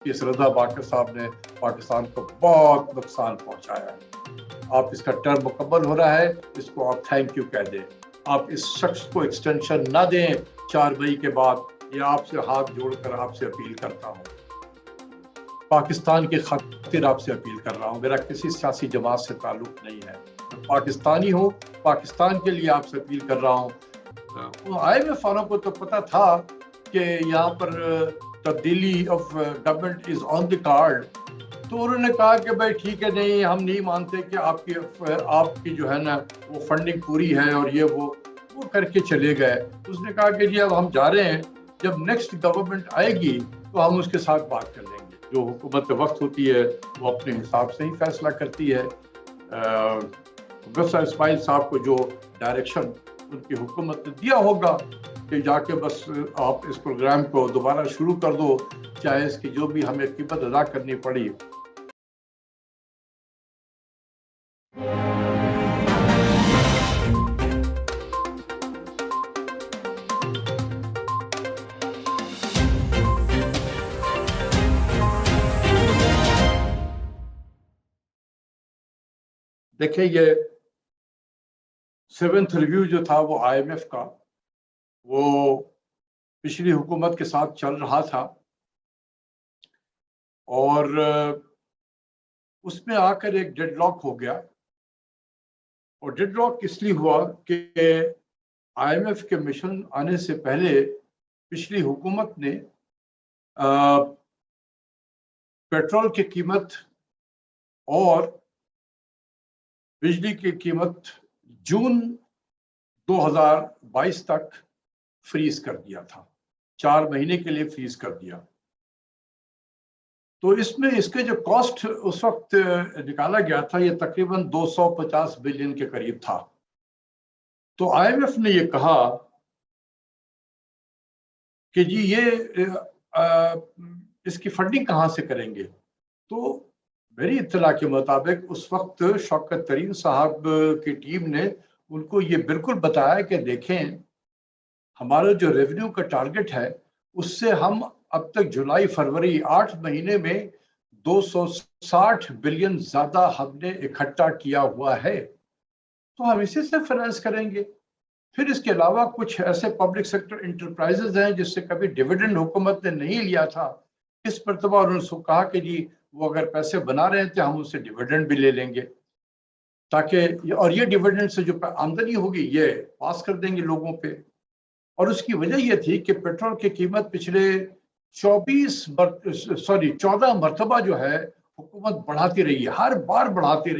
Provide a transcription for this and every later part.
कि इस रजा बाकर साहब ने पाकिस्तान को बहुत नुकसान पहुंचाया है। आप इसका टर्म मुकम्मल हो रहा है, इसको आप थैंक यू कह दें। आप इस शख्स को एक्सटेंशन ना दें 4 मई के बाद, ये आपसे हाथ जोड़कर आपसे अपील करता हूँ। पाकिस्तान की खातिर आपसे अपील कर रहा हूँ, मेरा किसी सियासी जमात से ताल्लुक नहीं है, मैं पाकिस्तानी हूँ, पाकिस्तान के लिए आपसे अपील कर रहा हूँ। IMF वालों को तो पता था कि यहाँ पर तब्दीली of government is on the card, तो उन्होंने कहा कि भाई ठीक है, नहीं हम नहीं मानते कि आपकी जो है ना वो फंडिंग पूरी है, और ये वो करके चले गए। उसने कहा कि जी अब हम जा रहे हैं, जब नेक्स्ट गवर्नमेंट आएगी तो हम उसके साथ बात कर लेंगे। जो हुकूमत वक्त होती है वो अपने हिसाब से ही फैसला करती है। प्रोफेसर इस्माइल साहब को जो डायरेक्शन उनकी हुकूमत ने दिया होगा कि जाके बस आप इस प्रोग्राम को दोबारा शुरू कर दो, चाहे इसकी जो भी हमें कीमत अदा करनी पड़ी। देखिए, ये 7th रिव्यू जो था वो IMF का, वो पिछली हुकूमत के साथ चल रहा था, और उसमें आकर एक डेडलॉक हो गया। और डेडलॉक इसलिए हुआ कि IMF के मिशन आने से पहले पिछली हुकूमत ने पेट्रोल की कीमत और बिजली की कीमत जून 2022 तक फ्रीज कर दिया था, 4 महीने के लिए फ्रीज कर दिया। तो इसमें इसके जो कॉस्ट उस वक्त निकाला गया था, ये तकरीबन 250 बिलियन के करीब था। तो IMF ने ये कहा कि जी ये इसकी फंडिंग कहाँ से करेंगे। तो मेरी इत्तला के मुताबिक उस वक्त शौकत तरीन साहब की टीम ने उनको ये बिल्कुल बताया कि देखें, हमारा जो रेवेन्यू का टारगेट है उससे हम अब तक जुलाई फरवरी 8 महीने में 260 बिलियन ज्यादा हमने इकट्ठा किया हुआ है, तो हम इसी से फाइनेंस करेंगे। फिर इसके अलावा कुछ ऐसे पब्लिक सेक्टर इंटरप्राइजेज हैं जिससे कभी डिविडेंड हुकूमत ने नहीं लिया था, इस मरतबा उन्होंने कहा कि जी वो अगर पैसे बना रहे हैं तो हम उससे डिविडेंड भी ले लेंगे, ताकि और ये डिविडेंड से जो आमदनी होगी ये पास कर देंगे लोगों पे। और उसकी वजह ये थी कि पेट्रोल की कीमत पिछले 14 मरतबा जो है हुकूमत बढ़ाती रही, हर बार बढ़ाती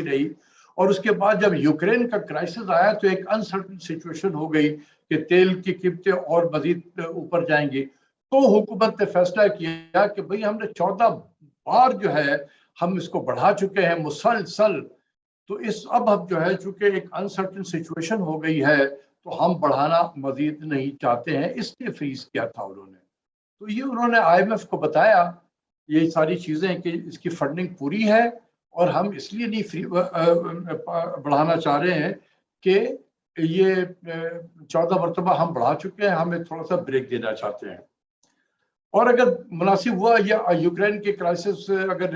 रही। और उसके बाद जब यूक्रेन का क्राइसिस आया तो एक अनसर्टन सिचुएशन हो गई कि तेल की कीमतें और मजीद ऊपर जाएंगी। तो हुकूमत ने फैसला किया कि भाई हमने 14 बार जो है हम इसको बढ़ा चुके हैं मुसलसल, तो अब जो है चूंकि एक अनसर्टन सिचुएशन हो गई है तो हम बढ़ाना मजीद नहीं चाहते हैं, इसलिए फ्रीज किया था उन्होंने। तो ये उन्होंने IMF को बताया ये सारी चीजें कि इसकी फंडिंग पूरी है और हम इसलिए नहीं बढ़ाना चाह रहे हैं कि ये 14 मरतबा हम बढ़ा चुके हैं, हमें थोड़ा सा ब्रेक देना चाहते हैं। और अगर मुनासिब हुआ या यूक्रेन के क्राइसिस अगर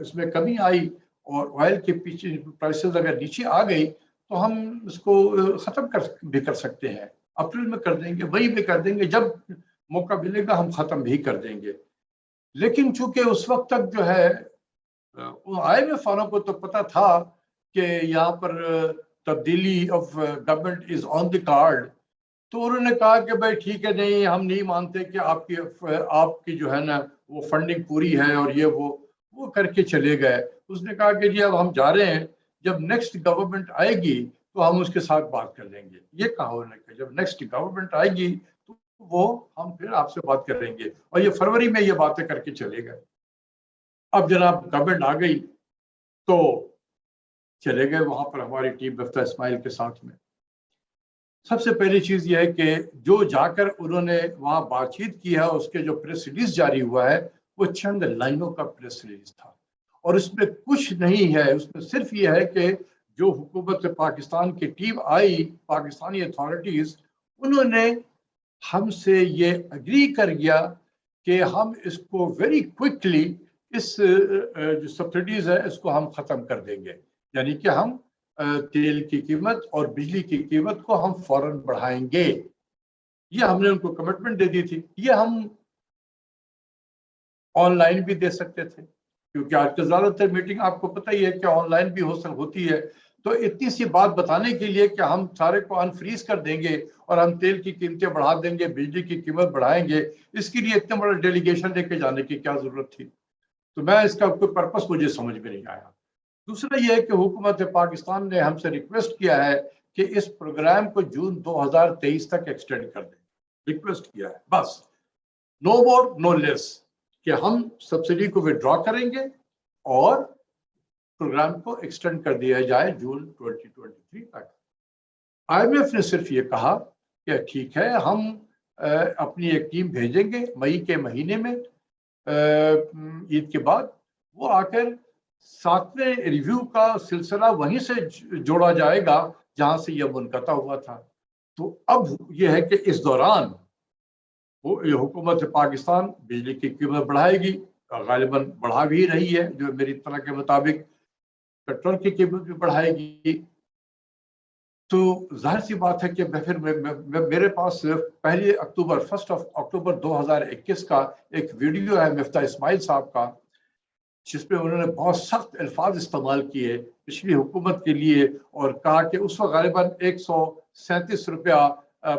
इसमें कमी आई और ऑयल के पीछे प्राइसेस अगर नीचे आ गई तो हम इसको ख़त्म भी कर सकते हैं, अप्रैल में कर देंगे, वही भी कर देंगे, जब मौका मिलेगा हम ख़त्म भी कर देंगे। लेकिन चूंकि उस वक्त तक जो है IMF वालों को तो पता था कि यहाँ पर तब्दीली of government is on the card, तो उन्होंने कहा कि भाई ठीक है, नहीं हम नहीं मानते कि आपकी जो है ना वो फंडिंग पूरी है, और ये वो करके चले गए। उसने कहा कि जी अब हम जा रहे हैं, जब नेक्स्ट गवर्नमेंट आएगी तो हम उसके साथ बात कर लेंगे। ये कहा उन्होंने कि जब नेक्स्ट गवर्नमेंट आएगी तो वो हम फिर आपसे बात करेंगे, और ये फरवरी में ये बातें करके चले गए। अब जनाब गवर्नमेंट आ गई तो चले गए वहां पर हमारी टीम प्रोफेसर इस्माइल के साथ में। सबसे पहली चीज ये है कि जो जाकर उन्होंने वहां बातचीत की है उसके जो प्रेस रिलीज जारी हुआ है वो चंद लाइनों का प्रेस रिलीज था, और उसमें कुछ नहीं है, उसमें सिर्फ ये है कि जो हुकूमत पाकिस्तान की टीम आई, पाकिस्तानी अथॉरिटीज, उन्होंने हमसे ये अग्री कर गया کہ ہم اس کو ویری کوئکلی اس جو سبسڈیز ہے اس کو ہم ختم کر دیں گے، یعنی کہ ہم تیل کی قیمت اور بجلی کی قیمت کو ہم فوراً بڑھائیں گے۔ یہ ہم نے ان کو کمٹمنٹ دے دی تھی۔ یہ ہم آن لائن بھی دے سکتے تھے، کیونکہ آج کل زیادہ تر میٹنگ آپ کو پتہ ہی ہے کہ آن لائن بھی ہوتی ہے۔ تو اتنی سی بات بتانے کے لیے کہ ہم سارے کو انفریز کر دیں گے اور ہم تیل کی قیمتیں بڑھا دیں گے، بجلی کی قیمت بڑھائیں گے، اس کے لیے اتنا بڑا ڈیلیگیشن لے کے جانے کی کیا ضرورت تھی؟ تو میں اس کا کوئی پرپس مجھے سمجھ میں نہیں آیا۔ دوسرا یہ ہے کہ حکومت پاکستان نے ہم سے ریکویسٹ کیا ہے کہ اس پروگرام کو جون 2023 تک ایکسٹینڈ کر دیں، ریکویسٹ کیا ہے بس، نو مور نو لیس، کہ ہم سبسڈی کو وڈرا کریں گے اور پروگرام کو ایکسٹینڈ کر دیا جائے جون 2023 تک۔ آئی ایم ایف نے صرف یہ کہا کہ ٹھیک ہے، ہم اپنی ایک ٹیم بھیجیں گے مئی کے مہینے میں عید کے بعد، وہ آ کر 7ویں ریویو کا سلسلہ وہیں سے جوڑا جائے گا جہاں سے یہ منقطع ہوا تھا۔ تو اب یہ ہے کہ اس دوران حکومت پاکستان بجلی کی قیمت بڑھائے گی، غالباً بڑھا بھی رہی ہے، جو میری اطلاع کے مطابق پیٹرول کی قیمت بھی بڑھائے گی۔ تو ظاہر سی بات ہے کہ پھر میرے پاس پہلی اکتوبر 1 اکتوبر 2021 کا ایک ویڈیو ہے مفتاح اسماعیل صاحب کا، جس میں انہوں نے بہت سخت الفاظ استعمال کیے پچھلی حکومت کے لیے، اور کہا کہ اس وقت غالباً 137 روپیہ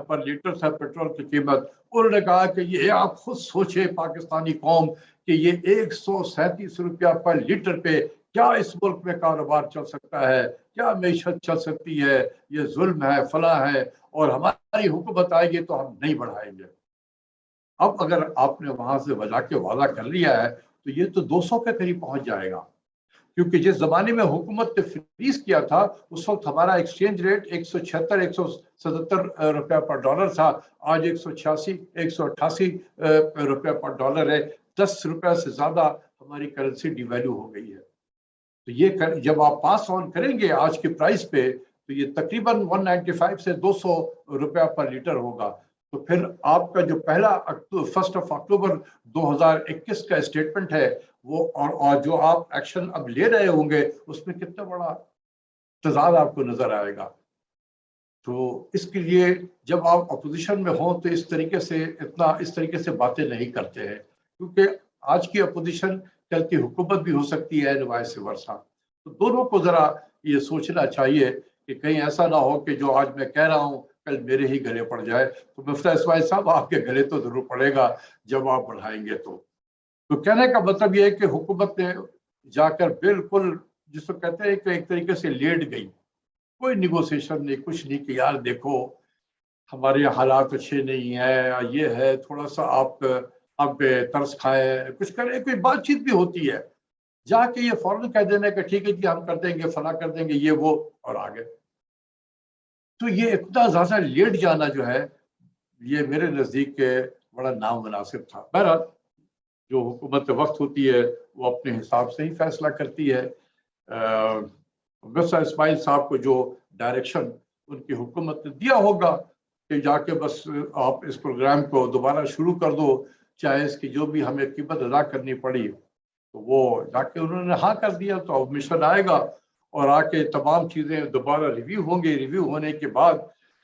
پر لیٹر تھا پیٹرول کی قیمت۔ انہوں نے کہا کہ یہ آپ خود سوچے پاکستانی قوم کہ یہ 137 روپیہ پر لیٹر پہ کیا اس ملک میں کاروبار چل سکتا ہے، کیا معیشت چل سکتی ہے، یہ ظلم ہے، فلاں ہے، اور ہماری حکومت آئے گی تو ہم نہیں بڑھائیں گے۔ اب اگر آپ نے وہاں سے وجہ کے وعدہ کر لیا ہے تو یہ تو 200 کے قریب پہنچ جائے گا، کیونکہ جس زمانے میں حکومت نے فریز کیا تھا اس وقت ہمارا ایکسچینج ریٹ 176 177 روپیہ پر ڈالر تھا، آج 186 188 روپیہ پر ڈالر ہے، 10 روپیہ سے زیادہ ہماری کرنسی ڈی ویلیو ہو گئی ہے۔ تو یہ جب آپ پاس آن کریں گے آج کے پرائس پہ تو یہ تقریباً 195 سے 200 روپیہ پر لیٹر ہوگا۔ تو پھر آپ کا جو پہلا 1 اکتوبر 2021 کا اسٹیٹمنٹ ہے وہ اور جو آپ ایکشن اب لے رہے ہوں گے اس میں کتنا بڑا تضاد آپ کو نظر آئے گا۔ تو اس کے لیے جب آپ اپوزیشن میں ہوں تو اس طریقے سے باتیں نہیں کرتے ہیں، کیونکہ آج کی اپوزیشن کل کی حکومت بھی ہو سکتی ہے، وائس ورثہ۔ تو دونوں کو ذرا یہ سوچنا چاہیے کہ کہیں ایسا نہ ہو کہ جو آج میں کہہ رہا ہوں کل میرے ہی گلے پڑ جائے۔ تو مفتاح اسماعیل صاحب آپ کے گلے تو ضرور پڑے گا جب آپ بڑھائیں گے۔ تو کہنے کا مطلب یہ ہے کہ حکومت نے جا کر بالکل جس کو کہتے ہیں کہ ایک طریقے سے لیٹ گئی، کوئی نیگوسیشن نہیں، کچھ نہیں کہ یار دیکھو ہمارے حالات اچھے نہیں ہیں، یہ ہے تھوڑا سا آپ ترس کھائیں، کچھ کریں، کوئی بات چیت بھی ہوتی ہے، جا کے یہ فوراً کہہ دینا کہ ٹھیک ہے جی ہم کر دیں گے، فلاں کر دیں گے، یہ وہ، اور آگے۔ تو یہ اتنا زیادہ لیٹ جانا جو ہے یہ میرے نزدیک بڑا نامناسب تھا۔ بہرحال جو حکومت وقت ہوتی ہے وہ اپنے حساب سے ہی فیصلہ کرتی ہے۔ مفتاح اسماعیل صاحب کو جو ڈائریکشن ان کی حکومت نے دیا ہوگا کہ جا کے بس آپ اس پروگرام کو دوبارہ شروع کر دو، چاہے اس کی جو بھی ہمیں قیمت ادا کرنی پڑی، تو وہ جا کے انہوں نے ہاں کر دیا۔ تو اب مشن آئے گا اور آ کے تمام چیزیں دوبارہ ریویو ہوں گے، ریویو ہونے کے بعد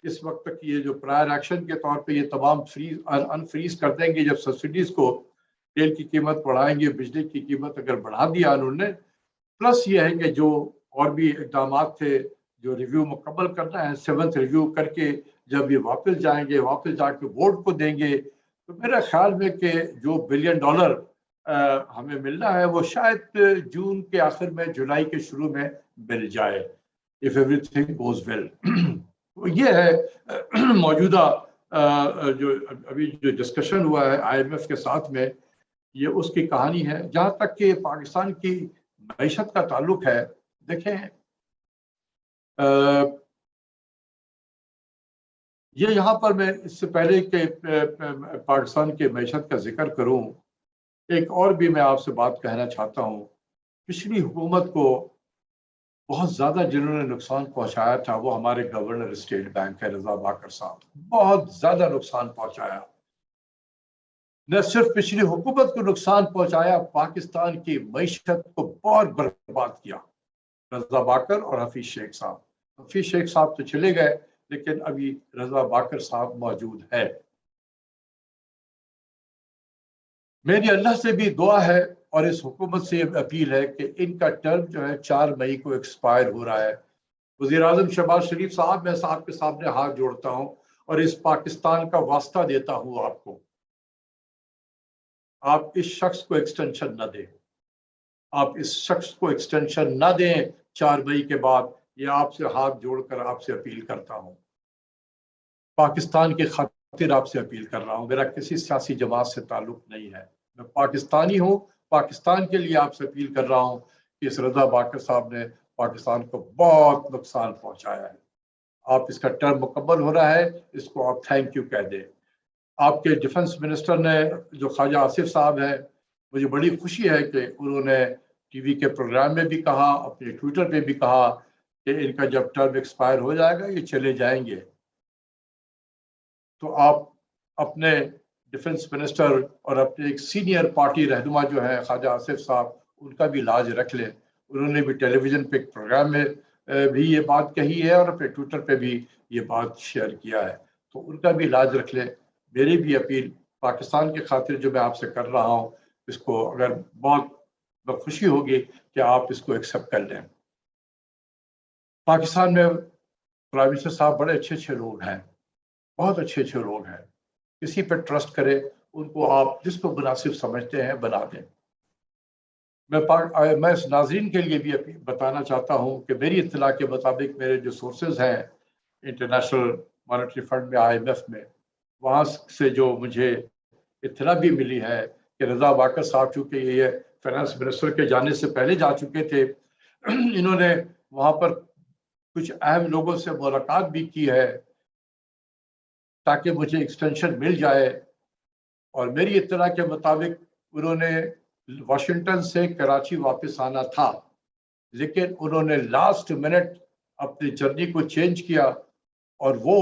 اس وقت تک یہ جو پرائر ایکشن کے طور پہ یہ تمام انفریز کر دیں گے، جب سبسڈیز کو تیل کی قیمت بڑھائیں گے، بجلی کی قیمت اگر بڑھا دیا انہوں نے، پلس یہ ہے کہ جو اور بھی اقدامات تھے جو ریویو مکمل کرنا ہے، 7th ریویو کر کے جب یہ واپس جائیں گے، واپس جا کے بورڈ کو دیں گے، تو میرے خیال میں کہ جو $1 بلین ہمیں ملنا ہے وہ شاید جون کے آخر میں، جولائی کے شروع میں مل جائے، if everything goes well۔ تو یہ ہے موجودہ جو ابھی جو ڈسکشن ہوا ہے آئی ایم ایف کے ساتھ میں، یہ اس کی کہانی ہے۔ جہاں تک کہ پاکستان کی معیشت کا تعلق ہے، دیکھیں یہ یہاں پر میں اس سے پہلے کہ پاکستان کے معیشت کا ذکر کروں، ایک اور بھی میں آپ سے بات کہنا چاہتا ہوں۔ پچھلی حکومت کو بہت زیادہ جنہوں نے نقصان پہنچایا تھا وہ ہمارے گورنر اسٹیٹ بینک ہے رضا باکر صاحب، بہت زیادہ نقصان پہنچایا۔ न सिर्फ पिछली हुकूमत को नुकसान पहुंचाया, पाकिस्तान की मईशत को बहुत बर्बाद किया। रजा बाकर और हफीज शेख साहब, हफीज शेख साहब तो चले गए, लेकिन अभी रजा बाकर साहब मौजूद है। मेरी अल्लाह से भी दुआ है और इस हुकूमत से अपील है कि इनका टर्म जो है 4 मई को एक्सपायर हो रहा है। वज़ीर आज़म शहबाज शरीफ साहब, मैं साहब के सामने हाथ जोड़ता हूँ और इस पाकिस्तान का वास्ता देता हूँ आपको, आप इस शख्स को एक्सटेंशन न दें, आप इस शख्स को एक्सटेंशन न दें 4 मई के बाद। ये आपसे हाथ जोड़कर आपसे अपील करता हूँ, पाकिस्तान की खातिर आपसे अपील कर रहा हूँ। मेरा किसी सियासी जमात से ताल्लुक नहीं है, मैं पाकिस्तानी हूँ, पाकिस्तान के लिए आपसे अपील कर रहा हूँ कि इस रजा बाकर साहब ने पाकिस्तान को बहुत नुकसान पहुंचाया है। आप, इसका टर्म मुकम्मल हो रहा है, इसको आप थैंक यू कह दें। आपके डिफेंस मिनिस्टर ने, जो ख्वाजा आसिफ साहब हैं, मुझे बड़ी खुशी है कि उन्होंने टीवी के प्रोग्राम में भी कहा, अपने ट्विटर पे भी कहा कि इनका जब टर्म एक्सपायर हो जाएगा ये चले जाएंगे। तो आप अपने डिफेंस मिनिस्टर और अपने एक सीनियर पार्टी रहनुमा जो है ख्वाजा आसिफ साहब, उनका भी लाज रख लें। उन्होंने भी टेलीविज़न पे एक प्रोग्राम में भी ये बात कही है और अपने ट्विटर पे भी ये बात शेयर किया है, तो उनका भी लाज रख लें। मेरी भी अपील पाकिस्तान की खातिर जो मैं आपसे कर रहा हूँ, इसको अगर बहुत खुशी होगी कि आप इसको एक्सेप्ट कर लें। पाकिस्तान में प्राइम मिनिस्टर साहब बड़े अच्छे अच्छे लोग हैं, बहुत अच्छे अच्छे लोग हैं, किसी पर ट्रस्ट करें, उनको आप जिसको मुनासिब समझते हैं बना दें। मैं इस नाजरीन के लिए भी बताना चाहता हूँ कि मेरी इत्तला के मुताबिक मेरे जो सोर्सेज हैं इंटरनेशनल मॉनेटरी फंड में, IMF में, वहाँ से जो मुझे इत्तला भी मिली है कि रजा बाकर साहब, चूँकि ये फाइनेंस मिनिस्टर के जाने से पहले जा चुके थे, इन्होंने वहाँ पर कुछ अहम लोगों से मुलाकात भी की है ताकि मुझे एक्सटेंशन मिल जाए। और मेरी इत्तला के मुताबिक उन्होंने वाशिंगटन से कराची वापस आना था, लेकिन उन्होंने लास्ट मिनट अपनी जर्नी को चेंज किया और वो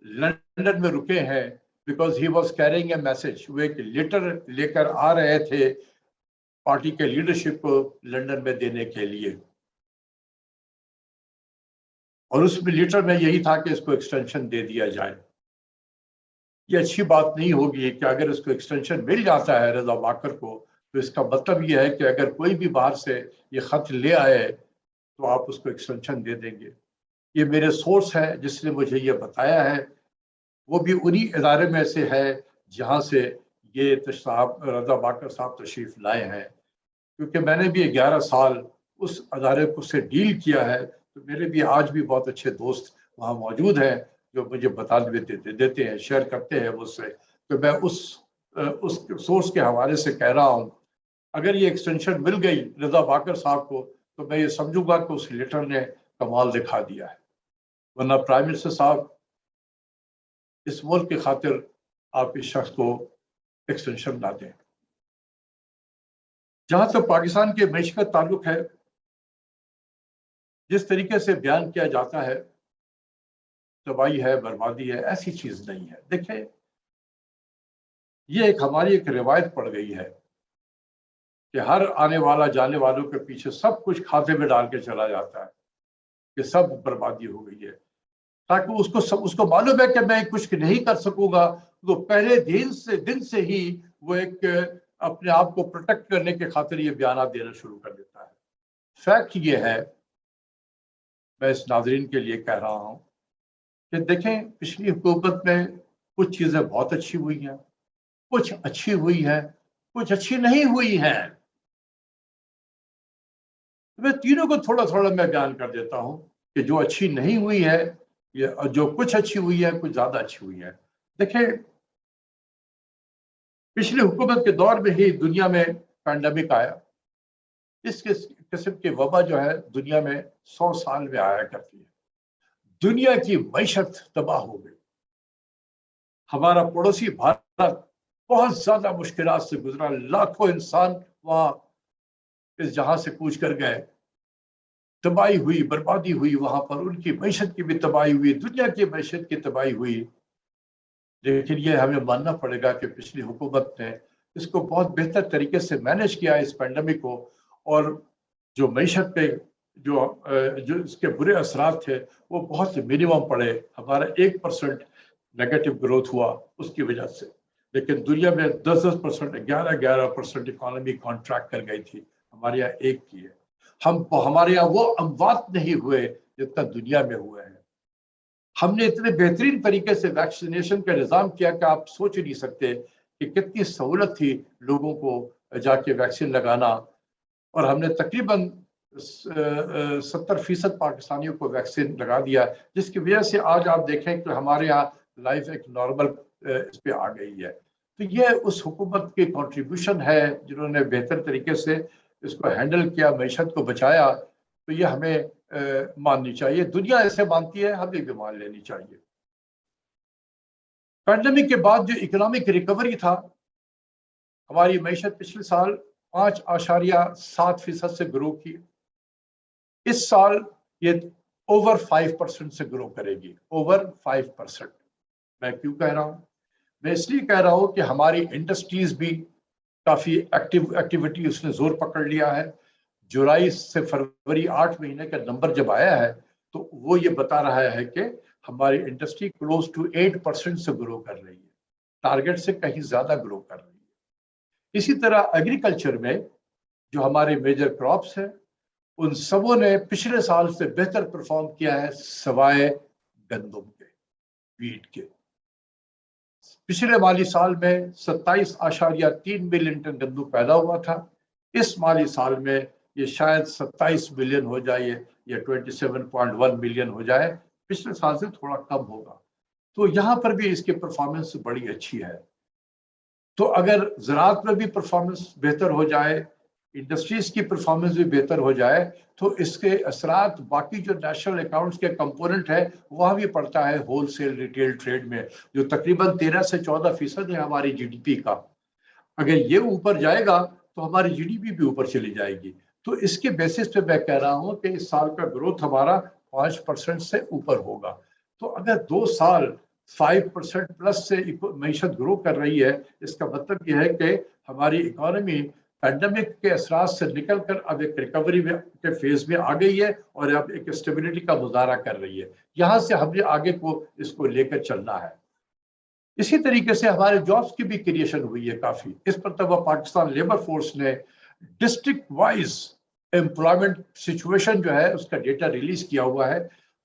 लंदन में रुके हैं, because he was carrying a message. वो एक लेटर लेकर आ रहे थे पार्टी के लीडरशिप को लंदन में देने के लिए, और उस लेटर में यही था कि इसको एक्सटेंशन दे दिया जाए। ये अच्छी बात नहीं होगी कि अगर इसको एक्सटेंशन मिल जाता है रजा बाकर को, तो इसका मतलब ये है कि अगर कोई भी बाहर से ये खत ले आए तो आप उसको एक्सटेंशन दे देंगे। ये मेरे सोर्स है जिसने मुझे ये बताया है, वो भी उन्हीं इदारे में से है जहाँ से ये रजा बाकर साहब तशरीफ लाए हैं। क्योंकि मैंने भी 11 साल उस अदारे को से डील किया है, तो मेरे भी आज भी बहुत अच्छे दोस्त वहाँ मौजूद हैं जो मुझे बता देते हैं, शेयर करते हैं मुझसे। तो मैं उस सोर्स के हवाले से कह रहा हूँ, अगर ये एक्सटेंशन मिल गई रजा बाकर साहब को, तो मैं ये समझूंगा कि उस लेटर ने कमाल दिखा दिया है। वरना प्राइम मिनिस्टर साहब, इस मुल्क की खातिर आप इस शख्स को एक्सटेंशन ना दें। जहां तक पाकिस्तान के मैश का ताल्लुक है, जिस तरीके से बयान किया जाता है तबाही है, बर्बादी है, ऐसी चीज नहीं है। देखिए, ये हमारी एक रिवायत पड़ गई है कि हर आने वाला जाने वालों के पीछे सब कुछ खाते में डाल के चला जाता है कि सब बर्बादी हो गई है, ताकि उसको मालूम है कि मैं कुछ नहीं कर सकूंगा, तो पहले दिन से ही वो एक अपने आप को प्रोटेक्ट करने के खातिर ये बयान देना शुरू कर देता है। फैक्ट ये है, मैं इस नाजरीन के लिए कह रहा हूँ कि देखें, पिछली हुकूमत में कुछ चीज़ें बहुत अच्छी हुई हैं, कुछ अच्छी हुई हैं, कुछ अच्छी नहीं हुई हैं। तो मैं तीनों को थोड़ा थोड़ा मैं बयान कर देता हूँ कि जो अच्छी नहीं हुई है ये, और जो कुछ अच्छी हुई है, कुछ ज़्यादा अच्छी हुई है। देखें, पिछली हुकूमत के दौर में ही दुनिया में पैंडेमिक आया। इस किस्म की वबा जो है दुनिया में 100 साल में आया करती है। दुनिया की मैशत तबाह हो गई। हमारा पड़ोसी भारत बहुत ज्यादा मुश्किलात से गुजरा, लाखों इंसान वहां इस जहां से कूच कर गए, तबाही हुई, बर्बादी हुई, वहां पर उनकी मैशत की भी तबाही हुई, दुनिया की मैशत की तबाही हुई। लेकिन ये हमें मानना पड़ेगा कि पिछली हुकूमत ने इसको बहुत बेहतर तरीके से मैनेज किया इस पेंडेमिक को, और जो मईशत पे जो इसके बुरे असरात थे वो बहुत मिनिमम पड़े। हमारा 1% नेगेटिव ग्रोथ हुआ उसकी वजह से, लेकिन दुनिया में 10% 11% इकोनॉमी कॉन्ट्रैक्ट कर गई थी, हमारे यहाँ एक की है। हमारे यहाँ वो अमवात नहीं हुए जितना दुनिया में हुए हैं। हमने इतने बेहतरीन तरीके से वैक्सीनेशन का निज़ाम किया कि आप सोच नहीं सकते कि कितनी सहूलत थी लोगों को जाके वैक्सीन लगाना, और हमने तकरीबन 70% पाकिस्तानियों को वैक्सीन लगा दिया, जिसकी वजह से आज आप देखें कि हमारे यहाँ लाइफ एक नॉर्मल इस पे आ गई है। तो ये उस हुकूमत की कंट्रीब्यूशन है जिन्होंने बेहतर तरीके से इसको हैंडल किया, मईशत को बचाया। तो ये हमें माननी चाहिए, दुनिया ऐसे मानती है, हमें भी मान लेनी चाहिए। पैंडेमिक के बाद जो इकोनॉमिक रिकवरी था, हमारी मईशत पिछले साल 5.7% से ग्रो की। इस साल ये ओवर 5% से ग्रो करेगी, ओवर 5%। मैं क्यों कह रहा हूँ? मैं इसलिए कह रहा हूँ कि हमारी इंडस्ट्रीज भी काफ़ी एक्टिविटी उसने जोर पकड़ लिया है। जुलाई से फरवरी 8 महीने का नंबर जब आया है तो वो ये बता रहा है कि हमारी इंडस्ट्री क्लोज टू 8% से ग्रो कर रही है, टारगेट से कहीं ज़्यादा ग्रो कर रही है। इसी तरह एग्रीकल्चर में जो हमारे मेजर क्रॉप्स हैं उन सबों ने पिछले साल से बेहतर परफॉर्म किया है, सवाए गंदम के, वीट के। पिछले माली साल में 27.3 मिलियन टन गंदम पैदा हुआ था। इस माली साल में ये शायद 27 मिलियन हो जाए या 27.1 मिलियन हो जाए, पिछले साल से थोड़ा कम होगा। तो यहाँ पर भी इसकी परफॉर्मेंस बड़ी अच्छी है। तो अगर ज़राअत में भी परफॉर्मेंस बेहतर हो जाए, इंडस्ट्रीज की परफॉर्मेंस भी बेहतर हो जाए, तो इसके असरात बाकी जो नेशनल अकाउंट्स के कंपोनेंट है वहाँ भी पड़ता है, होल सेल रिटेल ट्रेड में, जो तकरीबन 13 से 14% है हमारी जीडीपी का। अगर ये ऊपर जाएगा तो हमारी जीडीपी भी ऊपर चली जाएगी। तो इसके बेसिस पे मैं कह रहा हूँ कि इस साल का ग्रोथ हमारा 5% से ऊपर होगा। तो अगर 2 साल 5% प्लस से मईशत ग्रो कर रही है, इसका मतलब यह है कि हमारी इकोनॉमी पैंडेमिक के असरात से निकलकर अब एक रिकवरी के फेज में आ गई है और अब एक स्टेबिलिटी का मुजाहरा कर रही है। यहाँ से हमें आगे को इसको लेकर चलना है। इसी तरीके से हमारे जॉब्स की भी क्रिएशन हुई है काफ़ी। इस पर तब पाकिस्तान लेबर फोर्स ने डिस्ट्रिक्ट वाइज एम्प्लॉयमेंट सिचुएशन जो है उसका डेटा रिलीज किया हुआ है।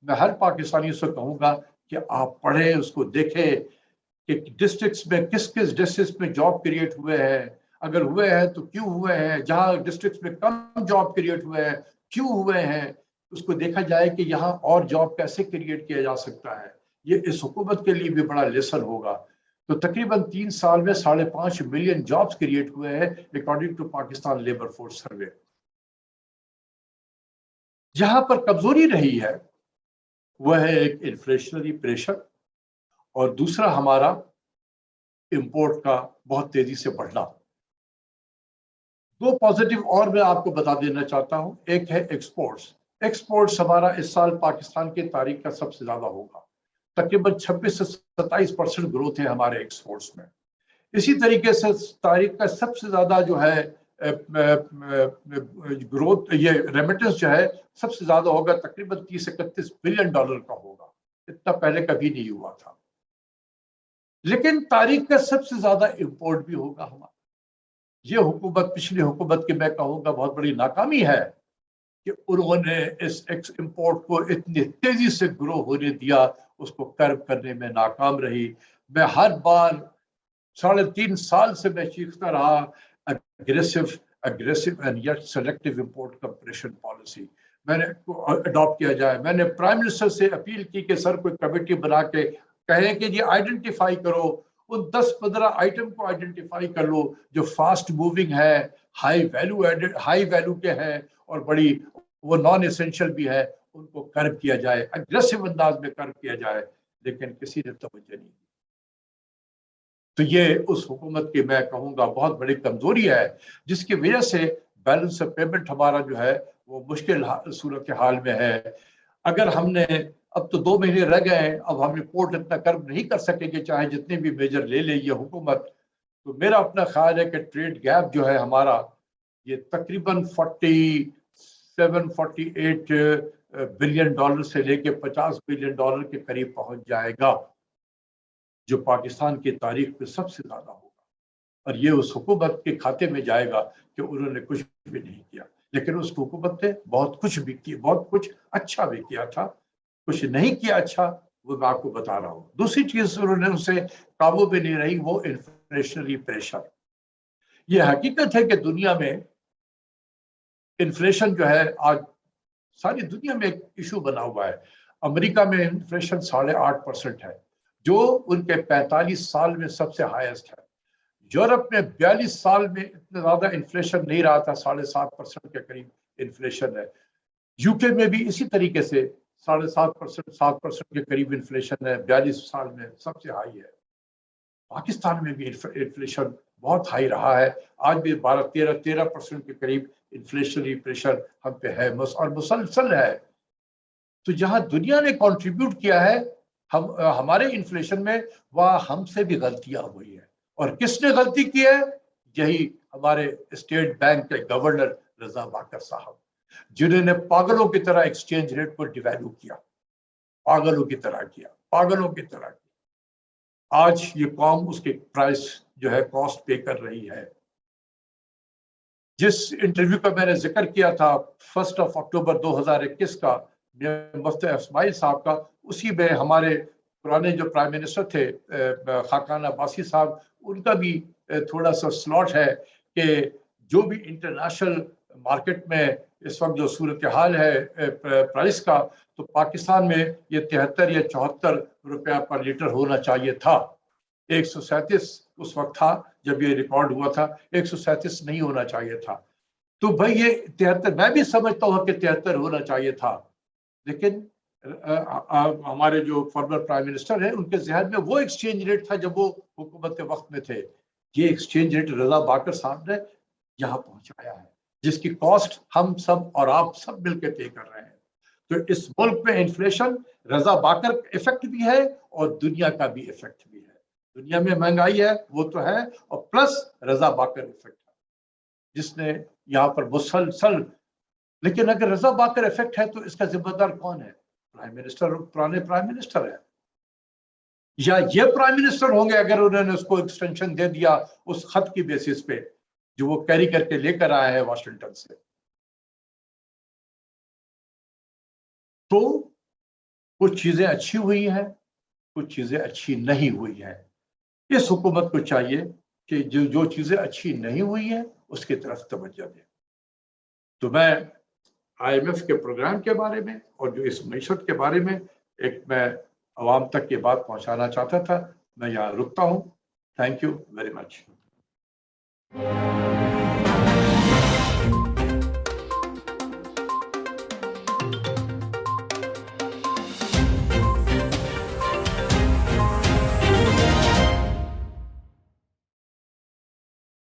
मैं हर पाकिस्तानी से कहूँगा कि आप पढ़ें, उसको देखें कि डिस्ट्रिक्ट्स में किस किस डिस्ट्रिक्ट्स में जॉब क्रिएट हुए हैं, अगर हुए हैं तो क्यों हुए हैं, जहाँ डिस्ट्रिक्ट्स में कम जॉब क्रिएट हुए हैं क्यों हुए हैं, उसको देखा जाए कि यहाँ और जॉब कैसे क्रिएट किया जा सकता है। ये इस हुकूमत के लिए भी बड़ा लेसन होगा। तो तकरीबन 3 साल में 5.5 मिलियन जॉब्स क्रिएट हुए हैं according to Pakistan labour force survey. जहां पर कमजोरी रही है वह है एक इन्फ्लेशनरी प्रेशर, और दूसरा हमारा इंपोर्ट का बहुत तेजी से बढ़ना। 2 पॉजिटिव और मैं आपको बता देना चाहता हूं। एक है एक्सपोर्ट्स। एक्सपोर्ट्स हमारा इस साल पाकिस्तान की तारीख का सबसे ज्यादा होगा, तकरीबन 26 से 27% ग्रोथ है हमारे एक्सपोर्ट्स में। इसी तरीके से तारीख का सबसे ज्यादा जो है ग्रोथ, ये रेमिटेंस जो है सबसे ज्यादा होगा, तकरीबन 30-31 बिलियन डॉलर का होगा। इतना पहले कभी नहीं हुआ था। लेकिन तारीख का सबसे ज्यादा इंपोर्ट भी होगा हमारा। ये हुकूमत, पिछली हुकूमत की मैं कहूँगा बहुत बड़ी नाकामी है कि उन्होंने इस इंपोर्ट को इतनी तेजी से ग्रो होने दिया, उसको कर्व करने में नाकाम रही। मैं हर बार 3.5 साल से मैं चीखता रहा, aggressive and yet selective import compression policy मैंने अडॉप्ट किया जाए। मैंने प्राइम मिनिस्टर से अपील की कि सर कोई कमेटी बना के कहें कि ये आइडेंटिफाई करो, उन 10-15 आइटम को आइडेंटिफाई कर लो जो फास्ट मूविंग है, हाई वैल्यू के हैं और बड़ी वो नॉन एसेंशियल भी है, उनको कर्व किया जाए, अग्रेसिव अंदाज में कर्व किया जाए। लेकिन किसी ने तवज्जो नहीं। तो ये उस हुकूमत की मैं कहूँगा बहुत बड़ी कमजोरी है, जिसकी वजह से बैलेंस ऑफ पेमेंट हमारा जो है वो मुश्किल सूरत के हाल में है। अगर हमने अब तो 2 महीने रह गए हैं, अब हम इंपोर्ट इतना कर नहीं कर सकेंगे चाहे जितने भी मेजर ले ले ये हुकूमत। तो मेरा अपना ख्याल है कि ट्रेड गैप जो है हमारा ये तकरीबन 47-48 बिलियन डॉलर से लेके 50 बिलियन डॉलर के करीब पहुंच जाएगा, जो पाकिस्तान की तारीख में सबसे ज्यादा होगा। और ये उस हुकूमत के खाते में जाएगा कि उन्होंने कुछ भी नहीं किया। लेकिन उस हुकूमत ने बहुत कुछ भी किया, बहुत कुछ अच्छा भी किया था, कुछ नहीं किया अच्छा, वो मैं आपको बता रहा हूँ। दूसरी चीज उन्होंने उसे काबू में नहीं रही, वो इन्फ्लेशनरी प्रेशर। ये हकीकत है कि दुनिया में इन्फ्लेशन जो है आज सारी दुनिया में एक इशू बना हुआ है। अमेरिका में इन्फ्लेशन 8.5% है, जो उनके 45 साल में सबसे हाईएस्ट है। यूरोप में 42 साल में इतना ज्यादा इन्फ्लेशन नहीं रहा था, 7.5% के करीब इन्फ्लेशन है। यूके में भी इसी तरीके से 7.5%, 7% के करीब इन्फ्लेशन है, 42 साल में सबसे हाई है। पाकिस्तान में भी इन्फ्लेशन बहुत हाई रहा है, आज भी 12-13% के करीब इन्फ्लेशनरी प्रेशर हम पे है और मुसलसल है। तो जहां दुनिया ने कंट्रीब्यूट किया है हमारे इन्फ्लेशन में, वह हमसे भी गलतियां हुई है। और किसने गलती की है? यही हमारे स्टेट बैंक के गवर्नर रजा बाकर साहब, जिन्होंने पागलों की तरह एक्सचेंज रेट को डिवैल्यू किया, पागलों की तरह किया, पागलों की तरह किया। आज ये कौम उसके प्राइस जो है कॉस्ट पे कर रही है। जिस इंटरव्यू का मैंने जिक्र किया था 1 अक्टूबर 2021 का मुफ्ती इस्माइल साहब का, उसी में हमारे पुराने जो प्राइम मिनिस्टर थे खाकान अब्बासी साहब, उनका भी थोड़ा सा स्लॉट है कि जो भी इंटरनेशनल मार्केट में इस वक्त जो सूरत हाल है प्राइस का, तो पाकिस्तान में ये 73 या 74 रुपया पर लीटर होना चाहिए था। 137 उस वक्त था जब ये रिकॉर्ड हुआ था, 137 नहीं होना चाहिए था। तो भाई ये 73, मैं भी समझता हूँ कि 73 होना चाहिए था, लेकिन हमारे जो फॉर्मर प्राइम मिनिस्टर हैं उनके जहन में वो एक्सचेंज रेट था जब वो हुकूमत के वक्त में थे। ये एक्सचेंज रेट रजा बाकर साहब ने यहाँ पहुंचाया है, जिसकी कॉस्ट हम सब और आप सब मिलकर पे कर रहे हैं। तो इस मुल्क में इन्फ्लेशन रजा बाकर इफेक्ट भी है और दुनिया का भी इफेक्ट भी है। दुनिया में महंगाई है वो तो है, और प्लस रजा बाकर इफेक्ट है जिसने यहाँ पर मुसलसल। लेकिन अगर रजा बाकर इफेक्ट है तो इसका जिम्मेदार कौन है? प्राइम मिनिस्टर, पुराने प्राइम मिनिस्टर है, या ये प्राइम मिनिस्टर होंगे अगर उन्होंने उसको एक्सटेंशन दे दिया उस खत की बेसिस पे जो वो कैरी करके लेकर आया है वाशिंगटन से। तो कुछ चीजें अच्छी हुई हैं, कुछ चीजें अच्छी नहीं हुई हैं। इस हुकूमत को चाहिए कि जो चीजें अच्छी नहीं हुई है उसकी तरफ तवज्जो दे। तो मैं IMF के प्रोग्राम के बारे में और जो इस मईशत के बारे में एक मैं आवाम तक ये बात पहुंचाना चाहता था। मैं यहाँ रुकता हूँ। Thank you very much.